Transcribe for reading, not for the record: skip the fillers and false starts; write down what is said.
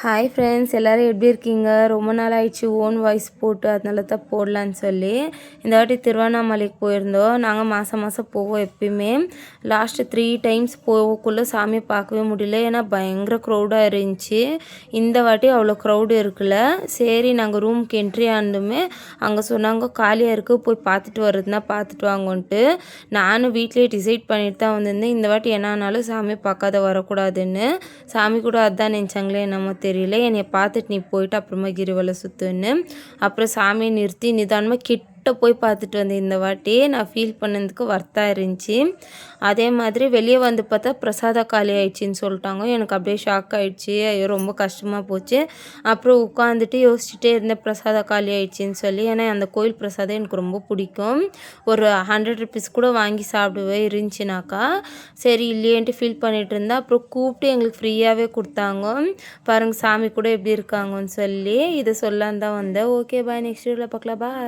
Hi friends, எல்லோரும் எப்படி இருக்கீங்க? ரொம்ப நாள் ஆயிடுச்சு ஓன் வாய்ஸ் போட்டு, அதனால தான் போடலான்னு சொல்லி இந்த வாட்டி திருவண்ணாமலைக்கு போயிருந்தோம். நாங்கள் மாதம் மாதம் போவோம் எப்பயுமே. லாஸ்ட்டு 3 டைம்ஸ் போகக்குள்ளே சாமியை பார்க்கவே முடியல, ஏன்னா பயங்கர க்ரௌடாக இருந்துச்சு. இந்த வாட்டி அவ்வளோ க்ரௌடு இருக்குல்ல. சரி, நாங்கள் ரூமுக்கு என்ட்ரி ஆனதுமே அங்கே சொன்னாங்க காலியாக இருக்குது, போய் பார்த்துட்டு வர்றதுனா பார்த்துட்டு வாங்கன்ட்டு. நானும் வீட்லேயே டிசைட் பண்ணிட்டு தான் வந்திருந்தேன், இந்த வாட்டி என்ன ஆனாலும் சாமியை பார்க்காத வரக்கூடாதுன்னு. சாமி கூட அதான் நினச்சாங்களே என்னமோ தெரியல. என்னைய பார்த்துட்டு நீ போயிட்டு அப்புறமா கிரிவலம் சுற்றுன்னு. அப்புறம் சாமியை நிறுத்தி நிதானமாக கிட்ட போய் பார்த்துட்டு வந்தேன். இந்த வாட்டி நான் ஃபீல் பண்ணதுக்கு வர்த்தாக இருந்துச்சு. அதே மாதிரி வெளியே வந்து பார்த்தா பிரசாத காலி ஆயிடுச்சின்னு சொல்லிட்டாங்க. எனக்கு அப்படியே ஷாக் ஆகிடுச்சி. ஐயோ, ரொம்ப கஷ்டமாக போச்சு. அப்புறம் உட்காந்துட்டு யோசிச்சுட்டே இருந்தேன் பிரசாத காலி ஆயிடுச்சின்னு சொல்லி. ஏன்னா அந்த கோயில் பிரசாதம் எனக்கு ரொம்ப பிடிக்கும். ஒரு 100 ருபீஸ் கூட வாங்கி சாப்பிடுவேன் இருந்துச்சுனாக்கா. சரி இல்லையேன்ட்டு ஃபீல் பண்ணிகிட்டு இருந்தேன். அப்புறம் கூப்பிட்டு எங்களுக்கு ஃப்ரீயாகவே கொடுத்தாங்க. பாருங்கள் சாமி கூட எப்படி இருக்காங்கன்னு சொல்லி இதை சொல்லலான்னு தான் வந்தேன். ஓகே பாய், நெக்ஸ்ட் வீடியோவில் பார்க்கலாம். பாய்.